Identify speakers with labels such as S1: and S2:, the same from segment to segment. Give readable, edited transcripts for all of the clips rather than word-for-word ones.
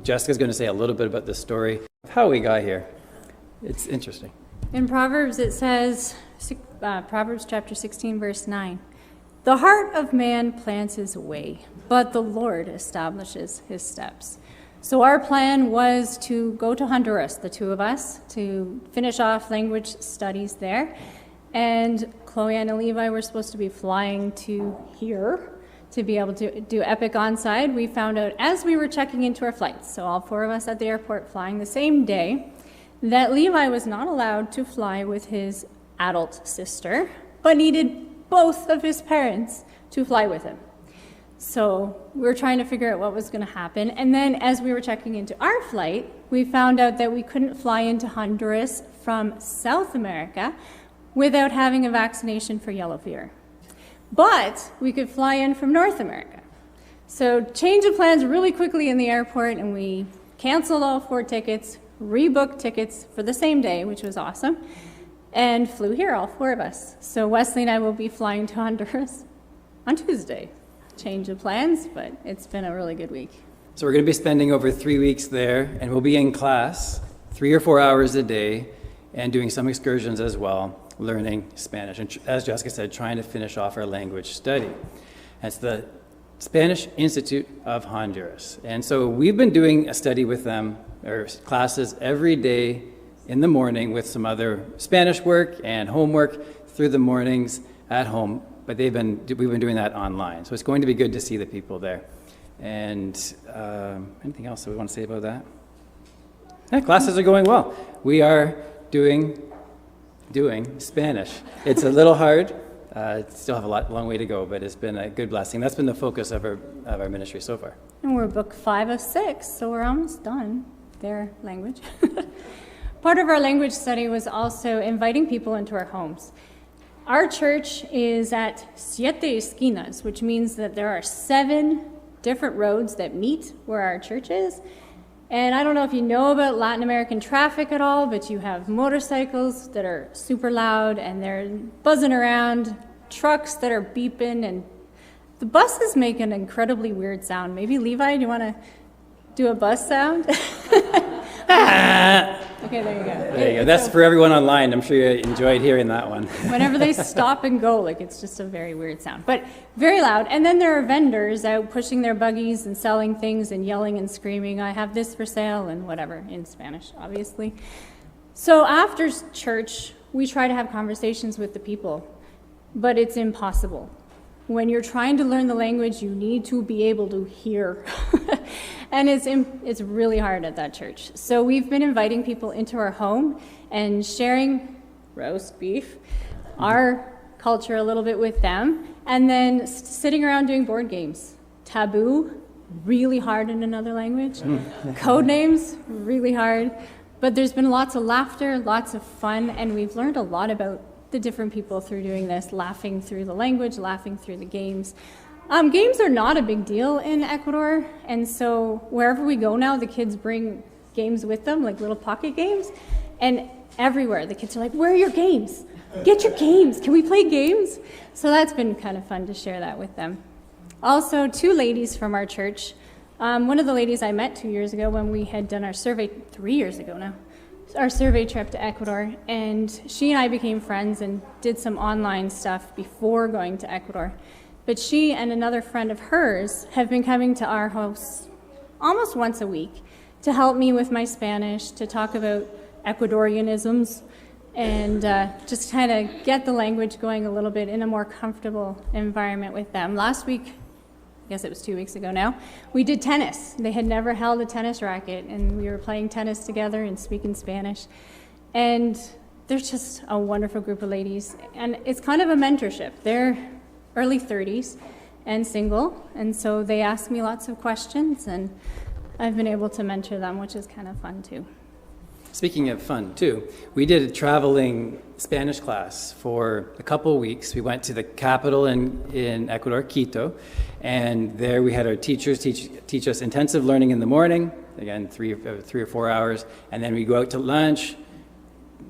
S1: Jessica's going to say a little bit about the story of how we got here. It's interesting.
S2: In Proverbs it says, Proverbs chapter 16, verse 9, "The heart of man plans his way, but the Lord establishes his steps." So our plan was to go to Honduras, the two of us, to finish off language studies there. And Chloe and Levi were supposed to be flying to here to be able to do Epic Onside. We found out as we were checking into our flights, so all four of us at the airport flying the same day, that Levi was not allowed to fly with his adult sister, but needed both of his parents to fly with him. So we were trying to figure out what was going to happen. And then as we were checking into our flight, we found out that we couldn't fly into Honduras from South America without having a vaccination for yellow fever. But we could fly in from North America. So change of plans really quickly in the airport, and we canceled all 4 tickets, rebooked tickets for the same day, which was awesome, and flew here, all 4 of us. So Wesley and I will be flying to Honduras on Tuesday. Change of plans, but it's been a really good week.
S1: So we're going to be spending over 3 weeks there, and we'll be in class 3 or 4 hours a day and doing some excursions as well, learning Spanish. And as Jessica said, trying to finish off our language study. It's the Spanish Institute of Honduras. And so we've been doing a study with them, or classes every day in the morning with some other Spanish work and homework through the mornings at home. But we've been doing that online. So it's going to be good to see the people there. And anything else that we want to say about that? Yeah, classes are going well. We are doing Spanish. It's a little hard. Still have a long way to go, but it's been a good blessing. That's been the focus of our ministry so far.
S2: And we're book 5 of 6, so we're almost done their language. Part of our language study was also inviting people into our homes. Our church is at Siete Esquinas, which means that there are 7 different roads that meet where our church is. And I don't know if you know about Latin American traffic at all, but you have motorcycles that are super loud and they're buzzing around, trucks that are beeping, and the buses make an incredibly weird sound. Maybe Levi, do you want to do a bus sound? Okay, there you go.
S1: There you go. That's for everyone online. I'm sure you enjoyed hearing that one.
S2: Whenever they stop and go, it's just a very weird sound, but very loud. And then there are vendors out pushing their buggies and selling things and yelling and screaming, "I have this for sale," and whatever, in Spanish, obviously. So after church, we try to have conversations with the people, but it's impossible. When you're trying to learn the language, you need to be able to hear. And it's really hard at that church. So we've been inviting people into our home and sharing roast beef, our culture a little bit with them, and then sitting around doing board games. Taboo, really hard in another language. Code names, really hard. But there's been lots of laughter, lots of fun, and we've learned a lot about the different people through doing this, laughing through the language, laughing through the games. Games are not a big deal in Ecuador, and so wherever we go now, the kids bring games with them, like little pocket games, and everywhere the kids are like, "Where are your games? Get your games. Can we play games?" So that's been kind of fun to share that with them. Also, 2 ladies from our church. One of the ladies I met 2 years ago when we had done our survey, 3 years ago now, our survey trip to Ecuador, and she and I became friends and did some online stuff before going to Ecuador. But she and another friend of hers have been coming to our house almost once a week to help me with my Spanish, to talk about Ecuadorianisms, and just kind of get the language going a little bit in a more comfortable environment with them. Last week, I guess it was 2 weeks ago now, we did tennis. They had never held a tennis racket, and we were playing tennis together and speaking Spanish. And they're just a wonderful group of ladies, and it's kind of a mentorship. They're early 30s and single, and so they ask me lots of questions, and I've been able to mentor them, which is kind of fun too.
S1: Speaking of fun too, we did a traveling Spanish class for a couple of weeks. We went to the capital in Ecuador, Quito, and there we had our teachers teach us intensive learning in the morning, again 3 or 4 hours, and then we go out to lunch.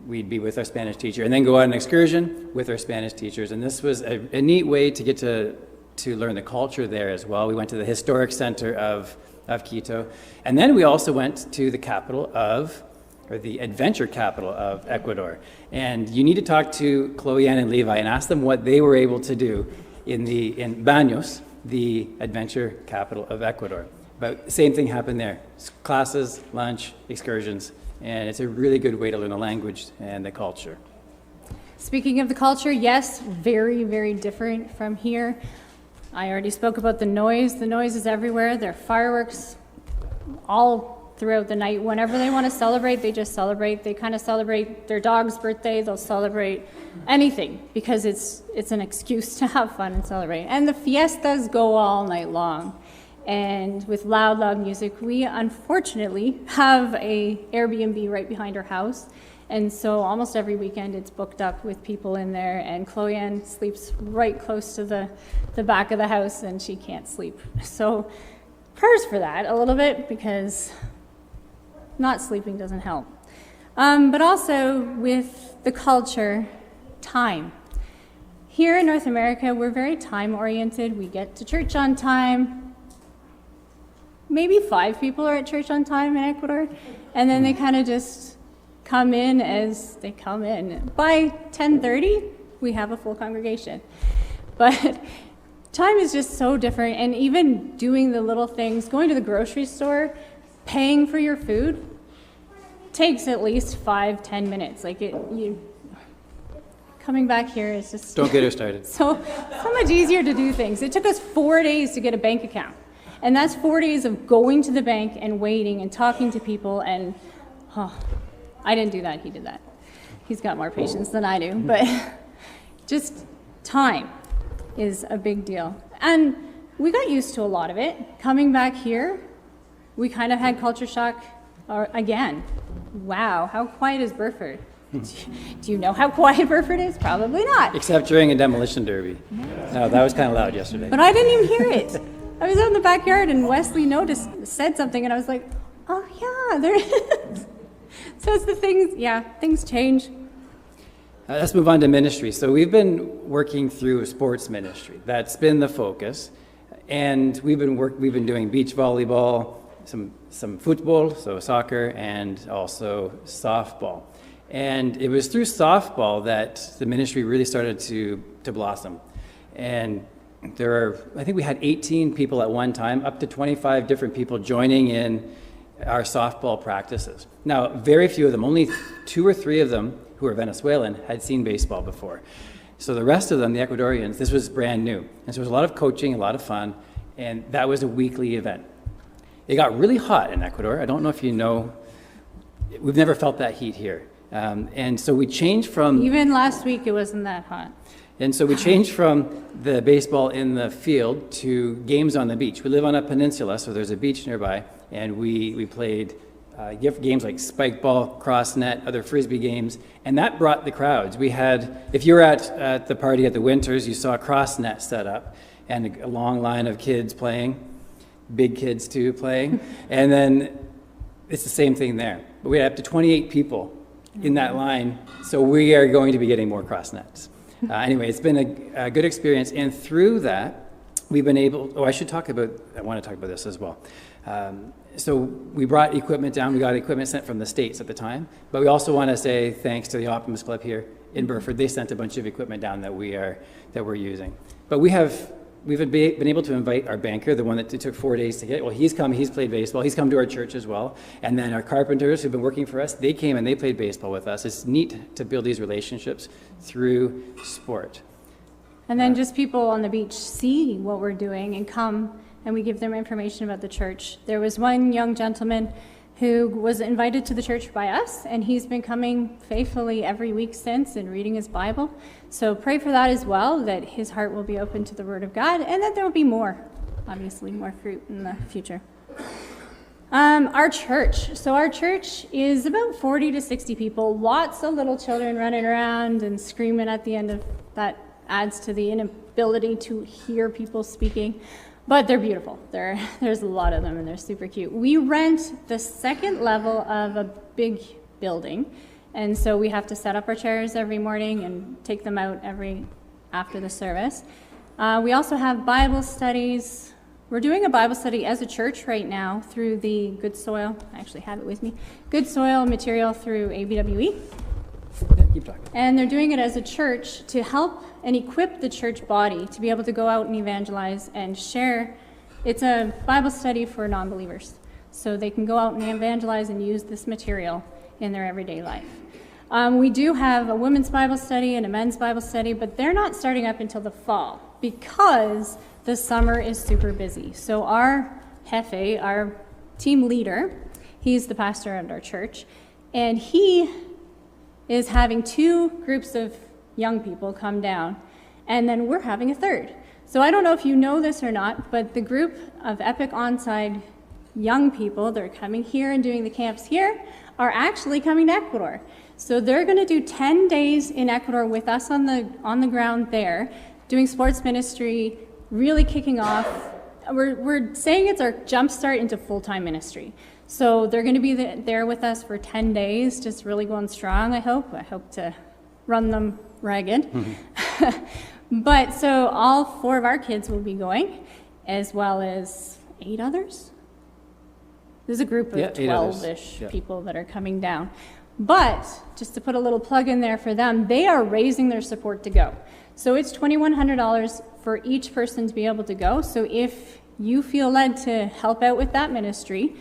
S1: We'd be with our Spanish teacher, and then go on an excursion with our Spanish teachers. And this was a neat way to get to learn the culture there as well. We went to the historic center of of Quito. And then we also went to the capital of, or the adventure capital of Ecuador. And you need to talk to Chloe Ann and Levi and ask them what they were able to do in Baños, the adventure capital of Ecuador. But the same thing happened there. Classes, lunch, excursions, and it's a really good way to learn the language and the culture.
S2: Speaking of the culture, yes, very, very different from here. I already spoke about the noise. The noise is everywhere. There are fireworks all throughout the night. Whenever they want to celebrate, they just celebrate. They kind of celebrate their dog's birthday. They'll celebrate anything because it's an excuse to have fun and celebrate. And the fiestas go all night long. And with loud, loud music, we unfortunately have a Airbnb right behind our house. And so almost every weekend it's booked up with people in there, and Chloe Ann sleeps right close to the back of the house, and she can't sleep. So prayers for that a little bit, because not sleeping doesn't help. But also with the culture, time. Here in North America, we're very time-oriented. We get to church on time. Maybe 5 people are at church on time in Ecuador, and then they kind of just come in as they come in. By 10:30, we have a full congregation. But time is just so different, and even doing the little things, going to the grocery store, paying for your food, takes at least 5-10 minutes. Coming back here is just
S1: Don't get her started.
S2: so much easier to do things. It took us 4 days to get a bank account. And that's 4 days of going to the bank and waiting and talking to people, and I didn't do that, he did that. He's got more patience than I do, but just time is a big deal. And we got used to a lot of it. Coming back here, we kind of had culture shock again. Wow, how quiet is Burford? Do you know how quiet Burford is? Probably not.
S1: Except during a demolition derby. No, that was kind of loud yesterday.
S2: But I didn't even hear it. I was out in the backyard and Wesley said something, and I was like, oh yeah, there it is. So it's the things, things change.
S1: Let's move on to ministry. So we've been working through sports ministry. That's been the focus. And we've been doing beach volleyball, some football, so soccer, and also softball. And it was through softball that the ministry really started to blossom. And I think we had 18 people at one time, up to 25 different people joining in our softball practices. Now, very few of them, only 2 or 3 of them who are Venezuelan, had seen baseball before. So the rest of them, the Ecuadorians, this was brand new. And so it was a lot of coaching, a lot of fun, and that was a weekly event. It got really hot in Ecuador. I don't know if you know, we've never felt that heat here. And so we changed from...
S2: Even last week it wasn't that hot.
S1: And so we changed from the baseball in the field to games on the beach. We live on a peninsula, so there's a beach nearby, and we played games like spike ball, cross net, other frisbee games, and that brought the crowds. We had, if you were at the party at the Winters, you saw a cross net set up and a long line of kids playing, big kids too playing, and then it's the same thing there. But we had up to 28 people in that line, so we are going to be getting more cross nets. Anyway, it's been a good experience, and through that, we've been able, I want to talk about this as well. So we brought equipment down, we got equipment sent from the States at the time, but we also want to say thanks to the Optimist Club here in Burford. They sent a bunch of equipment down that we're using. But we've been able to invite our banker, the one that it took 4 days to get. Well, he's come, he's played baseball, he's come to our church as well. And then our carpenters who've been working for us, they came and they played baseball with us. It's neat to build these relationships through sport.
S2: And then just people on the beach see what we're doing and come, and we give them information about the church. There was one young gentleman who was invited to the church by us, and he's been coming faithfully every week since and reading his Bible. So pray for that as well, that his heart will be open to the Word of God, and that there will be more, obviously, more fruit in the future. Our church. So our church is about 40 to 60 people, lots of little children running around and screaming at the end of that. Adds to the inability to hear people speaking, but they're beautiful. There's a lot of them, and they're super cute. We rent the second level of a big building, and so we have to set up our chairs every morning and take them out after the service. We also have Bible studies We're doing a Bible study as a church right now through the Good Soil, I actually have it with me, Good Soil material through ABWE.
S1: Yeah, keep talking.
S2: And they're doing it as a church to help and equip the church body to be able to go out and evangelize and share. It's a Bible study for non-believers, so they can go out and evangelize and use this material in their everyday life. We do have a women's Bible study and a men's Bible study, but they're not starting up until the fall because the summer is super busy. So our Jefe, our team leader, he's the pastor at our church, and he is having 2 groups of young people come down, and then we're having a third. So I don't know if you know this or not, but the group of Epic Onside young people that are coming here and doing the camps here are actually coming to Ecuador. So they're going to do 10 days in Ecuador with us on the ground there, doing sports ministry, really kicking off. We're saying it's our jumpstart into full-time ministry. So they're going to be there with us for 10 days, just really going strong, I hope. I hope to run them ragged. But so all 4 of our kids will be going, as well as 8 others. There's a group of 12-ish people that are coming down. But just to put a little plug in there for them, they are raising their support to go. So it's $2,100 for each person to be able to go. So if you feel led to help out with that ministry,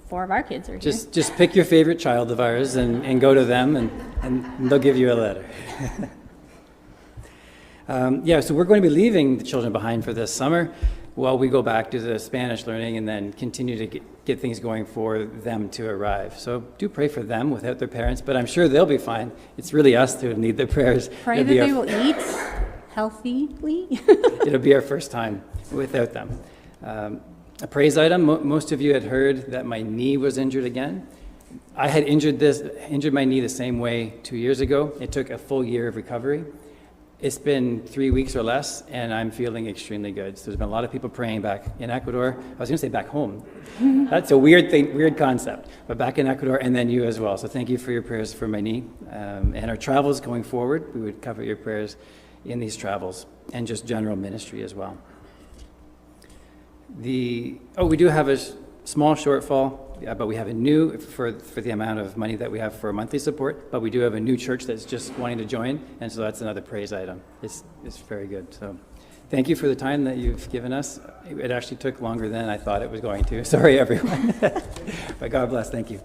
S2: 4 of our kids are here.
S1: Just pick your favorite child of ours and go to them, and they'll give you a letter. So we're going to be leaving the children behind for this summer while we go back to the Spanish learning and then continue to get things going for them to arrive. So do pray for them without their parents, but I'm sure they'll be fine. It's really us who need their prayers.
S2: Pray that they will eat healthily.
S1: It'll be our first time without them. A praise item, most of you had heard that my knee was injured again. I had injured my knee the same way 2 years ago. It took a full year of recovery. It's been 3 weeks or less, and I'm feeling extremely good. So there's been a lot of people praying back in Ecuador. I was going to say back home. That's a weird concept, but back in Ecuador, and then you as well. So thank you for your prayers for my knee. And our travels going forward, we would cover your prayers in these travels, and just general ministry as well. We do have a small shortfall, but we have a new, for the amount of money that we have for monthly support, but we do have a new church that's just wanting to join, and so that's another praise item. It's very good. So thank you for the time that you've given us. It actually took longer than I thought it was going to. Sorry, everyone. But God bless. Thank you.